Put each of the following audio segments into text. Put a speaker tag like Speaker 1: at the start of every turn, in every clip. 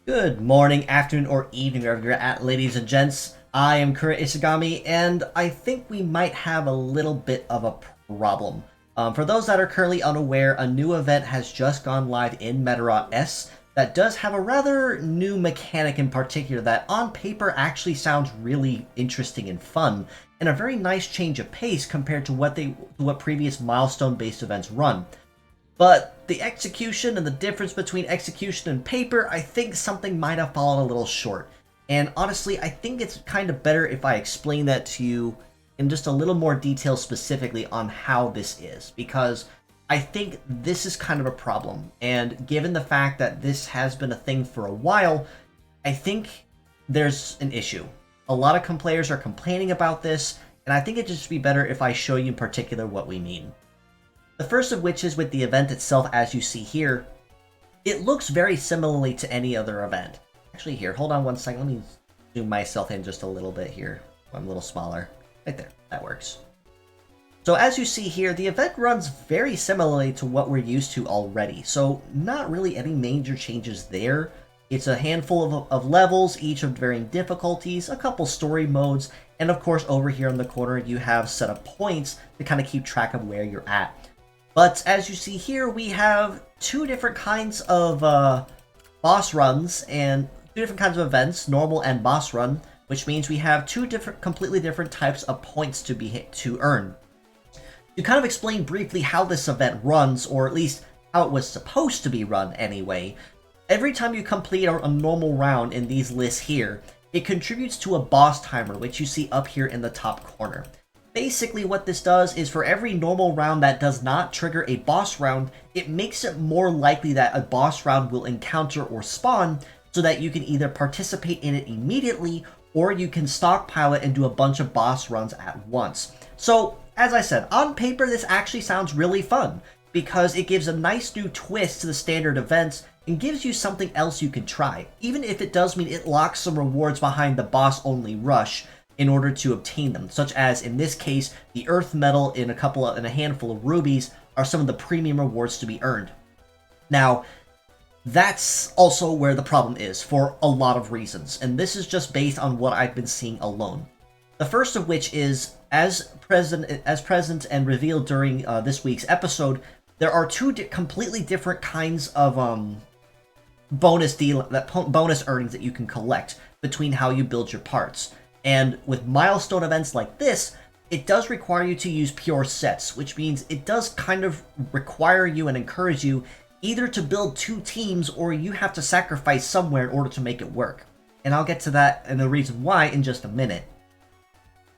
Speaker 1: Good morning, afternoon, or evening, wherever you're at, ladies and gents. I am Kura Isagami, and I think we might have a little bit of a problem. For those that are currently unaware, a new event has just gone live in Medarot S that does have a rather new mechanic in particular that on paper actually sounds really interesting and fun, and a very nice change of pace compared to what previous milestone-based events run. But the execution and the difference between execution and paper, I think something might have fallen a little short. And honestly, I think it's kind of better if I explain that to you in just a little more detail specifically on how this is, because I think this is kind of a problem. And given the fact that this has been a thing for a while, I think there's an issue. A lot of players are complaining about this, and I think it'd just be better if I show you in particular what we mean. The first of which is with the event itself, as you see here. It looks very similarly to any other event. Actually here, hold on one second, let me zoom myself in just a little bit here. I'm a little smaller. Right there, that works. So as you see here, the event runs very similarly to what we're used to already, so not really any major changes there. It's a handful of levels, each of varying difficulties, a couple story modes, and of course over here in the corner you have set up points to kind of keep track of where you're at. But as you see here, we have two different kinds of boss runs and two different kinds of events, normal and boss run, which means we have two completely different types of points to earn. To kind of explain briefly how this event runs, or at least how it was supposed to be run anyway, every time you complete a normal round in these lists here, it contributes to a boss timer, which you see up here in the top corner. Basically what this does is for every normal round that does not trigger a boss round, it makes it more likely that a boss round will encounter or spawn so that you can either participate in it immediately or you can stockpile it and do a bunch of boss runs at once. So, as I said, on paper this actually sounds really fun because it gives a nice new twist to the standard events and gives you something else you can try, even if it does mean it locks some rewards behind the boss-only rush in order to obtain them, such as in this case the earth metal and a handful of rubies are some of the premium rewards to be earned. Now that's also where the problem is for a lot of reasons, and this is just based on what I've been seeing alone. The first of which is, as present and revealed during this week's episode, there are two completely different kinds of bonus earnings that you can collect between how you build your parts. And with milestone events like this, it does require you to use pure sets, which means it does kind of require you and encourage you either to build two teams or you have to sacrifice somewhere in order to make it work. And I'll get to that and the reason why in just a minute.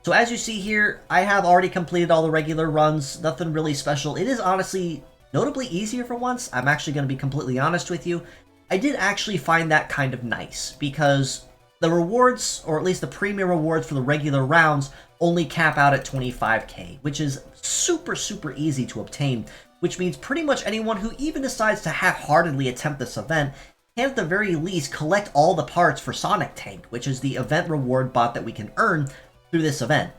Speaker 1: So as you see here, I have already completed all the regular runs, nothing really special. It is honestly notably easier for once. I'm actually going to be completely honest with you. I did actually find that kind of nice because the rewards, or at least the premium rewards for the regular rounds, only cap out at 25k, which is super easy to obtain, which means pretty much anyone who even decides to half-heartedly attempt this event can at the very least collect all the parts for Sonic Tank, which is the event reward bot that we can earn through this event.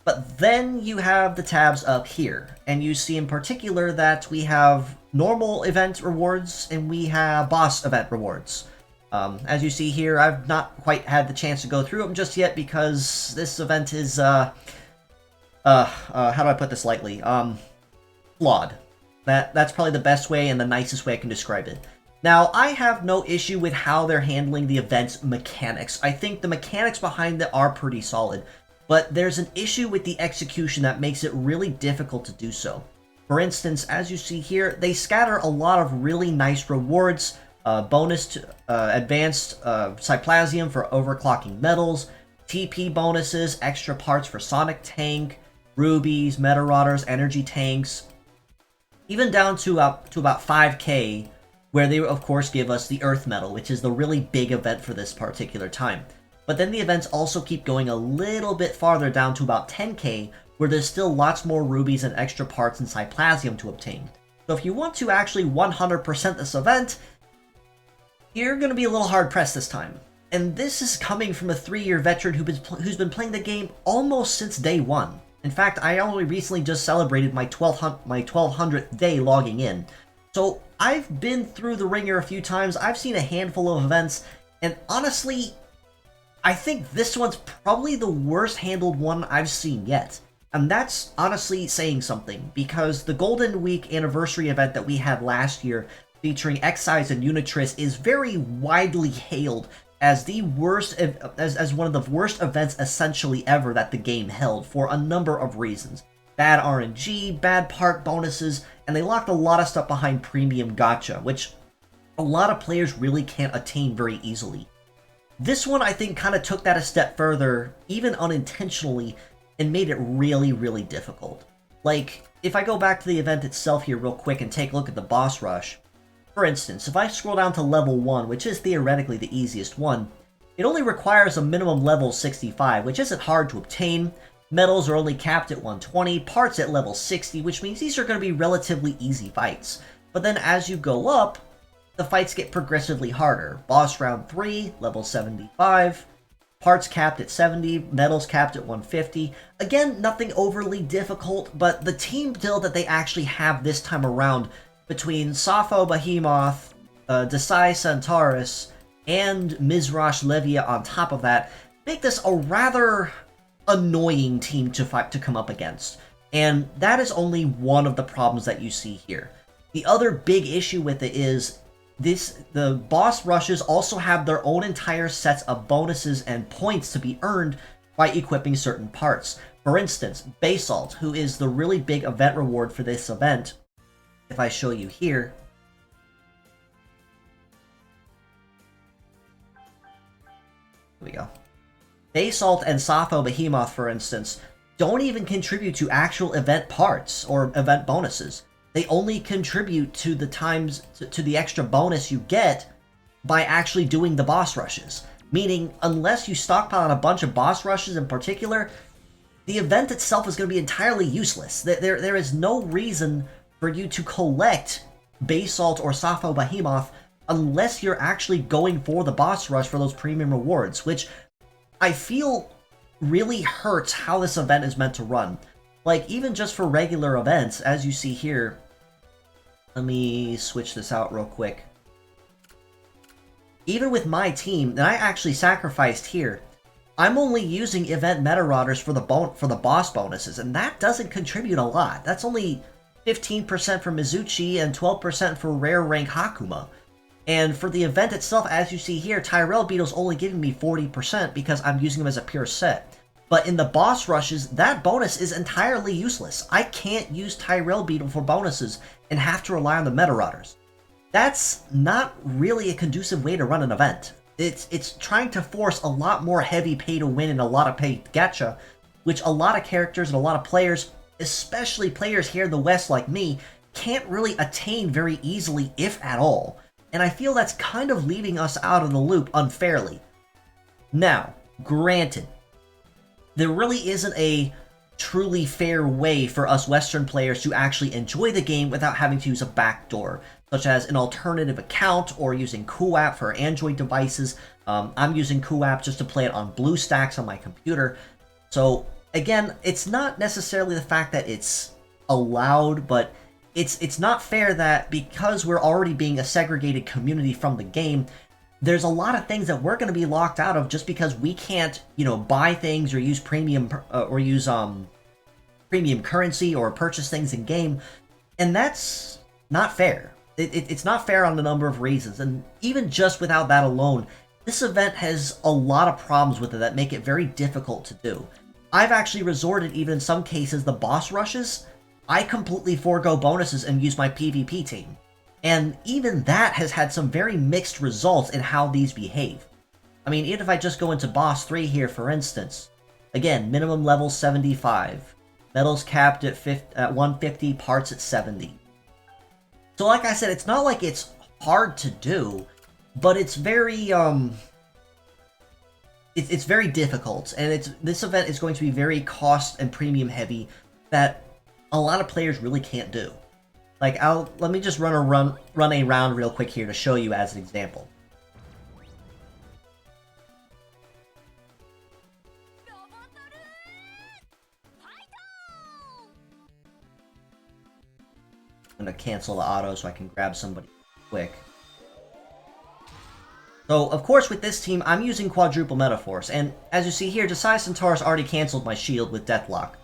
Speaker 1: But then you have the tabs up here, and you see in particular that we have normal event rewards and we have boss event rewards. As you see here, I've not quite had the chance to go through them just yet because this event is, how do I put this lightly? Flawed. That's probably the best way and the nicest way I can describe it. Now, I have no issue with how they're handling the event's mechanics. I think the mechanics behind it are pretty solid, but there's an issue with the execution that makes it really difficult to do so. For instance, as you see here, they scatter a lot of really nice rewards, bonus to advanced Cyplasium for overclocking metals, TP bonuses, extra parts for Sonic Tank, rubies, Medarotters, energy tanks, even down to about 5k, where they of course give us the Earth Medal, which is the really big event for this particular time. But then the events also keep going a little bit farther down to about 10k, where there's still lots more rubies and extra parts and Cyplasium to obtain. So if you want to actually 100% this event, you're going to be a little hard-pressed this time. And this is coming from a 3-year veteran who's been playing the game almost since day one. In fact, I only recently just celebrated my 1200th day logging in. So I've been through the ringer a few times, I've seen a handful of events, and honestly, I think this one's probably the worst handled one I've seen yet. And that's honestly saying something, because the Golden Week anniversary event that we had last year featuring Excise and Unitress is very widely hailed as the worst, as one of the worst events essentially ever that the game held for a number of reasons. Bad RNG, bad part bonuses, and they locked a lot of stuff behind premium gacha, which a lot of players really can't attain very easily. This one, I think, kind of took that a step further, even unintentionally, and made it really, really difficult. Like, if I go back to the event itself here real quick and take a look at the boss rush, for instance, if I scroll down to level 1, which is theoretically the easiest one, it only requires a minimum level 65, which isn't hard to obtain. Medals are only capped at 120, parts at level 60, which means these are going to be relatively easy fights. But then as you go up, the fights get progressively harder. Boss round 3, level 75, parts capped at 70, medals capped at 150. Again, nothing overly difficult, but the team build that they actually have this time around between Sappho Behemoth, Desai Centaurus, and Mizrash Levia on top of that make this a rather annoying team to fight to come up against. And that is only one of the problems that you see here. The other big issue with it is the boss rushes also have their own entire sets of bonuses and points to be earned by equipping certain parts. For instance, Basalt, who is the really big event reward for this event, if I show you here, here we go. Basalt and Sappho Behemoth, for instance, don't even contribute to actual event parts or event bonuses. They only contribute to the extra bonus you get by actually doing the boss rushes. Meaning, unless you stockpile on a bunch of boss rushes in particular, the event itself is going to be entirely useless. There is no reason for you to collect Basalt or Sappho Behemoth unless you're actually going for the boss rush for those premium rewards, which I feel really hurts how this event is meant to run. Like, even just for regular events, as you see here, let me switch this out real quick. Even with my team that I actually sacrificed here, I'm only using event Medarotters for the boss bonuses, and that doesn't contribute a lot. That's only 15% for Mizuchi and 12% for rare rank Hakuma. And for the event itself, as you see here, Tyrell Beetle's only giving me 40% because I'm using them as a pure set. But in the boss rushes, that bonus is entirely useless. I can't use Tyrell Beetle for bonuses and have to rely on the Medarotters. That's not really a conducive way to run an event. It's trying to force a lot more heavy pay to win and a lot of pay gacha, which a lot of characters and a lot of players, especially players here in the West like me, can't really attain very easily, if at all. And I feel that's kind of leaving us out of the loop unfairly. Now, granted, there really isn't a truly fair way for us Western players to actually enjoy the game without having to use a backdoor, such as an alternative account or using QApp for Android devices. I'm using QApp just to play it on BlueStacks on my computer. So again, it's not necessarily the fact that it's allowed, but it's not fair that because we're already being a segregated community from the game, there's a lot of things that we're going to be locked out of just because we can't, buy things or use premium premium currency or purchase things in game, and that's not fair. It's not fair on a number of reasons, and even just without that alone, this event has a lot of problems with it that make it very difficult to do. I've actually resorted, even in some cases, the boss rushes. I completely forego bonuses and use my PvP team. And even that has had some very mixed results in how these behave. I mean, even if I just go into Boss 3 here, for instance, again, minimum level 75, medals capped at 150, parts at 70. So like I said, it's not like it's hard to do, but it's very, it's very difficult, and this event is going to be very cost and premium heavy that a lot of players really can't do. Like, let me just run a round real quick here to show you as an example. I'm gonna cancel the auto so I can grab somebody quick. So, of course, with this team, I'm using quadruple Metaforce, and as you see here, Josiah Centaurus already cancelled my shield with Deathlock.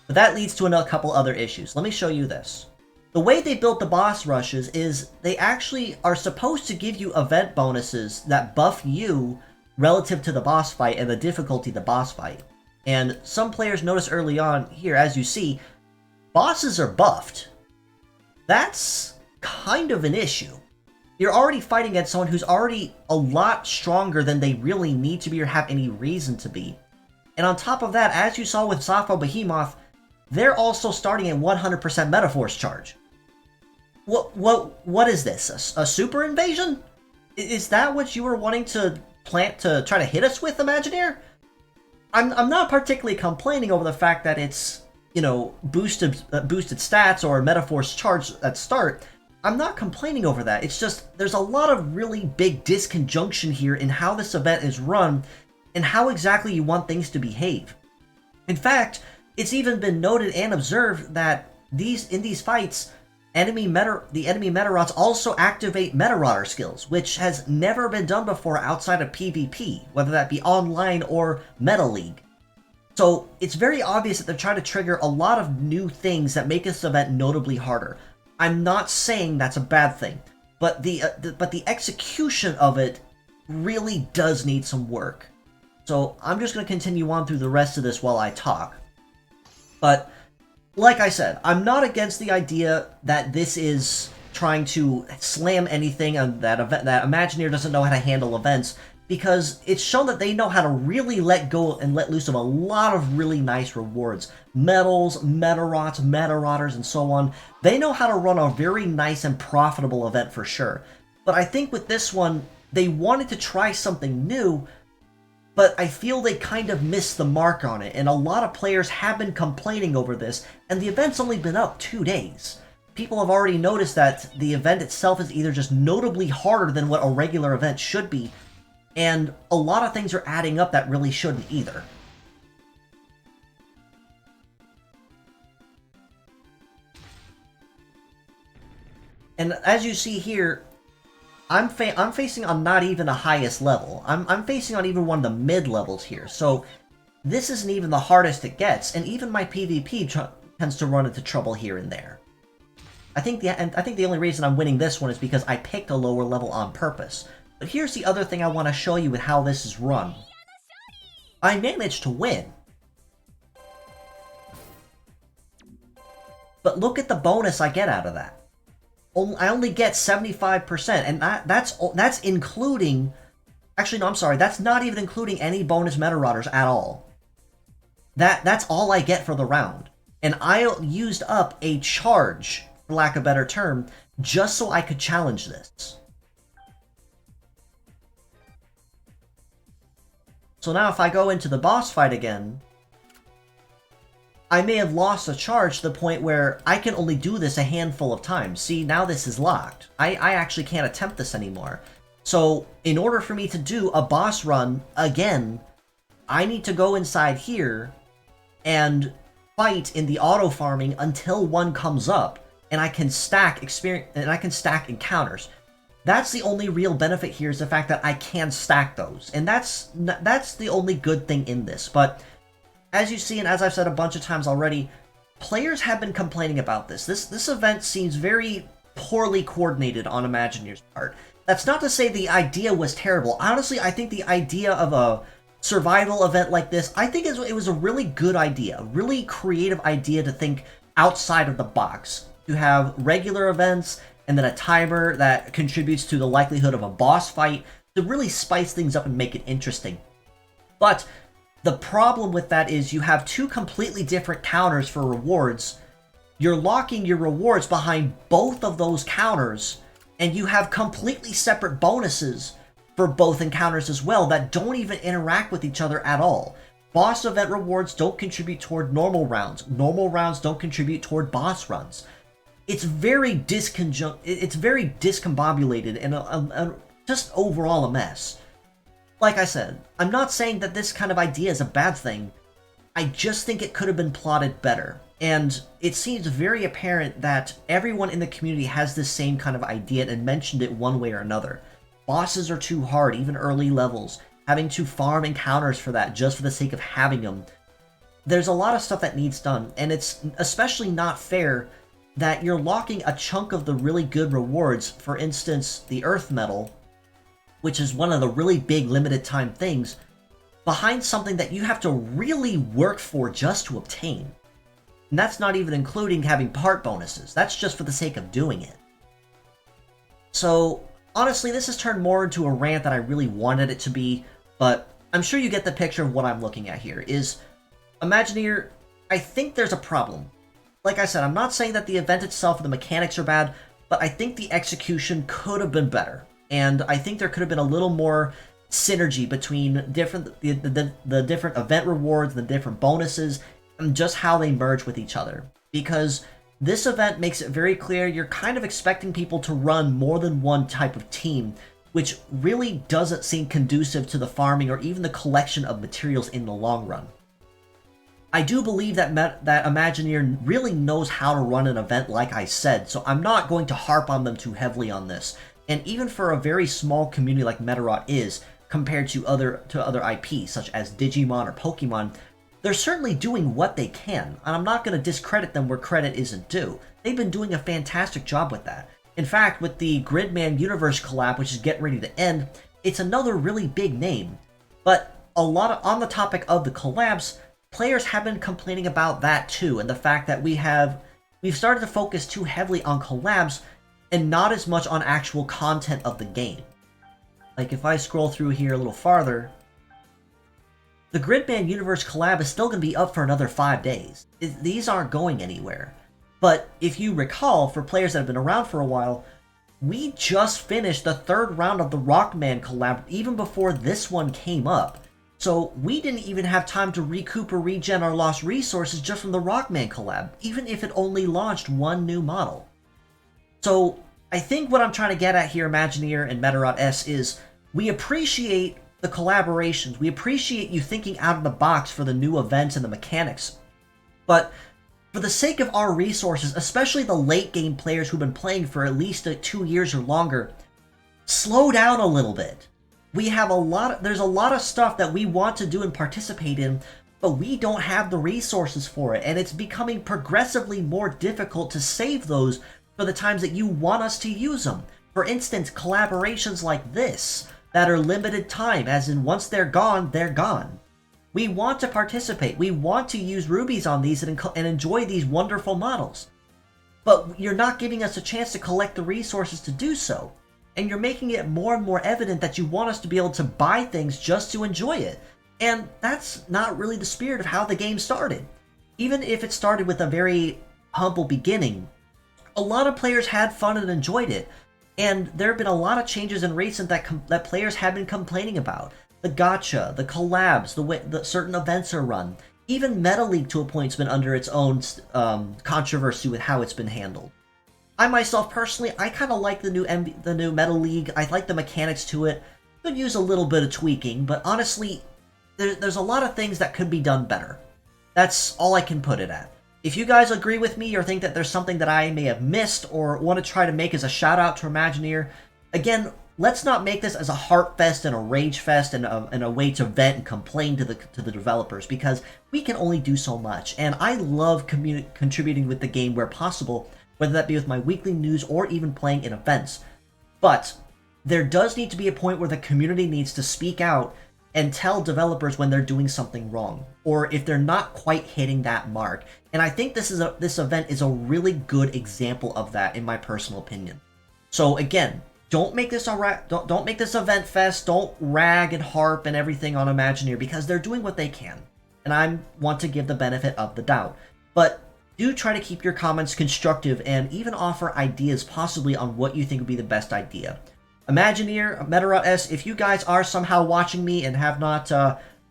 Speaker 1: But that leads to a couple other issues. Let me show you this. The way they built the boss rushes is they actually are supposed to give you event bonuses that buff you relative to the boss fight and the difficulty of the boss fight. And some players notice early on here, as you see, bosses are buffed. That's kind of an issue. You're already fighting against someone who's already a lot stronger than they really need to be or have any reason to be. And on top of that, as you saw with Sappho Behemoth, they're also starting at 100% Metaforce charge. What is this? A super invasion? Is that what you were wanting to plant to try to hit us with, Imagineer? I'm not particularly complaining over the fact that it's, you know, boosted stats or Metaforce charge at start. I'm not complaining over that. It's just there's a lot of really big disconjunction here in how this event is run and how exactly you want things to behave. In fact, it's even been noted and observed that in these fights, the enemy Medarots also activate Medarot skills, which has never been done before outside of PvP, whether that be online or Meta League. So it's very obvious that they're trying to trigger a lot of new things that make this event notably harder. I'm not saying that's a bad thing, but the execution of it really does need some work. So I'm just going to continue on through the rest of this while I talk. But like I said, I'm not against the idea that this is trying to slam anything and that Imagineer doesn't know how to handle events, because it's shown that they know how to really let go and let loose of a lot of really nice rewards. Medals, Medarots, Medarotters, and so on. They know how to run a very nice and profitable event for sure. But I think with this one, they wanted to try something new, but I feel they kind of missed the mark on it, and a lot of players have been complaining over this, and the event's only been up 2 days. People have already noticed that the event itself is either just notably harder than what a regular event should be, and a lot of things are adding up that really shouldn't either. And as you see here, I'm facing on not even the highest level. I'm facing on even one of the mid levels here. So this isn't even the hardest it gets, and even my PvP tends to run into trouble here and there. I think the only reason I'm winning this one is because I picked a lower level on purpose. But here's the other thing I want to show you with how this is run. I managed to win. But look at the bonus I get out of that. I only get 75%, and that's including... Actually, no, I'm sorry. That's not even including any bonus Medarotters at all. That's all I get for the round. And I used up a charge, for lack of a better term, just so I could challenge this. So now if I go into the boss fight again, I may have lost a charge to the point where I can only do this a handful of times. See, now this is locked. I actually can't attempt this anymore. So in order for me to do a boss run again, I need to go inside here and fight in the auto farming until one comes up, and I can stack experience and I can stack encounters. That's the only real benefit here, is the fact that I can stack those, and that's the only good thing in this. But as you see, and as I've said a bunch of times already, players have been complaining about this. This event seems very poorly coordinated on Imagineer's part. That's not to say the idea was terrible. Honestly, I think the idea of a survival event like this, I think it was a really good idea, a really creative idea to think outside of the box. To have regular events, and then a timer that contributes to the likelihood of a boss fight, to really spice things up and make it interesting. But the problem with that is you have two completely different counters for rewards. You're locking your rewards behind both of those counters, and you have completely separate bonuses for both encounters as well that don't even interact with each other at all. Boss event rewards don't contribute toward normal rounds. Normal rounds don't contribute toward boss runs. It's very discombobulated and just overall a mess. Like I said, I'm not saying that this kind of idea is a bad thing, I just think it could have been plotted better. And it seems very apparent that everyone in the community has this same kind of idea and mentioned it one way or another. Bosses are too hard, even early levels. Having to farm encounters for that just for the sake of having them. There's a lot of stuff that needs done, and it's especially not fair that you're locking a chunk of the really good rewards, for instance, the Earth Medal, which is one of the really big limited time things, behind something that you have to really work for just to obtain. And that's not even including having part bonuses. That's just for the sake of doing it. So, honestly, this has turned more into a rant than I really wanted it to be, but I'm sure you get the picture of what I'm looking at here. Imagineer, I think there's a problem. Like I said, I'm not saying that the event itself or the mechanics are bad, but I think the execution could have been better. And I think there could have been a little more synergy between the different event rewards, the different bonuses, and just how they merge with each other. Because this event makes it very clear you're kind of expecting people to run more than one type of team, which really doesn't seem conducive to the farming or even the collection of materials in the long run. I do believe that Imagineer really knows how to run an event, like I said, so I'm not going to harp on them too heavily on this. And even for a very small community like Medarot is, compared to other IPs, such as Digimon or Pokemon, they're certainly doing what they can, and I'm not going to discredit them where credit isn't due. They've been doing a fantastic job with that. In fact, with the Gridman Universe collab, which is getting ready to end, it's another really big name. But on the topic of the collabs, players have been complaining about that too, and the fact that we've started to focus too heavily on collabs and not as much on actual content of the game. Like if I scroll through here a little farther, the Gridman Universe collab is still going to be up for another 5 days. These aren't going anywhere. But if you recall, for players that have been around for a while, we just finished the 3rd round of the Rockman collab even before this one came up. So we didn't even have time to recoup or regen our lost resources just from the Rockman collab, even if it only launched one new model. So I think what I'm trying to get at here, Imagineer and Medarot S, is we appreciate the collaborations. We appreciate you thinking out of the box for the new events and the mechanics. But for the sake of our resources, especially the late game players who've been playing for at least 2 years or longer, slow down a little bit. There's a lot of stuff that we want to do and participate in, but we don't have the resources for it, and it's becoming progressively more difficult to save those for the times that you want us to use them. For instance, collaborations like this, that are limited time, as in once they're gone, they're gone. We want to participate, we want to use rubies on these and enjoy these wonderful models. But you're not giving us a chance to collect the resources to do so. And you're making it more and more evident that you want us to be able to buy things just to enjoy it. And that's not really the spirit of how the game started. Even if it started with a very humble beginning, a lot of players had fun and enjoyed it. And there have been a lot of changes in recent that players have been complaining about. The gacha, the collabs, the way that certain events are run. Even Meta League to a point's been under its own controversy with how it's been handled. I myself personally, I kind of like the new Meta League. I like the mechanics to it. Could use a little bit of tweaking, but honestly, there's a lot of things that could be done better. That's all I can put it at. If you guys agree with me or think that there's something that I may have missed or want to try to make as a shout out to Imagineer, again, let's not make this as a heart fest and a rage fest and a way to vent and complain to the developers, because we can only do so much. And I love contributing with the game where possible, whether that be with my weekly news or even playing in events. But there does need to be a point where the community needs to speak out and tell developers when they're doing something wrong, or if they're not quite hitting that mark. And I think this event is a really good example of that, in my personal opinion. So again, don't make this don't make this event fest. Don't rag and harp and everything on Imagineer, because they're doing what they can, and I want to give the benefit of the doubt. But do try to keep your comments constructive and even offer ideas possibly on what you think would be the best idea. Imagineer, Medarot S, if you guys are somehow watching me and have not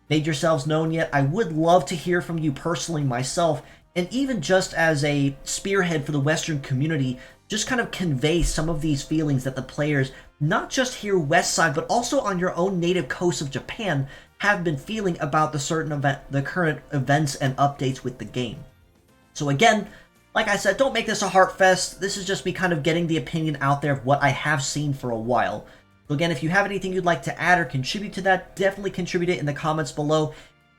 Speaker 1: made yourselves known yet, I would love to hear from you personally myself, and even just as a spearhead for the Western community, just kind of convey some of these feelings that the players, not just here West Side, but also on your own native coast of Japan, have been feeling about the current events and updates with the game. So again, like I said, don't make this a heart fest. This is just me kind of getting the opinion out there of what I have seen for a while. So again, if you have anything you'd like to add or contribute to that, definitely contribute it in the comments below.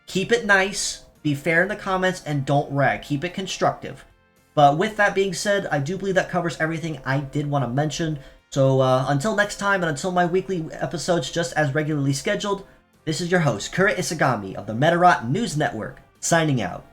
Speaker 1: Keep it nice, be fair in the comments, and don't rag. Keep it constructive. But with that being said, I do believe that covers everything I did want to mention. So until next time, and until my weekly episodes just as regularly scheduled, this is your host, Kura Isagami of the Medarot News Network, signing out.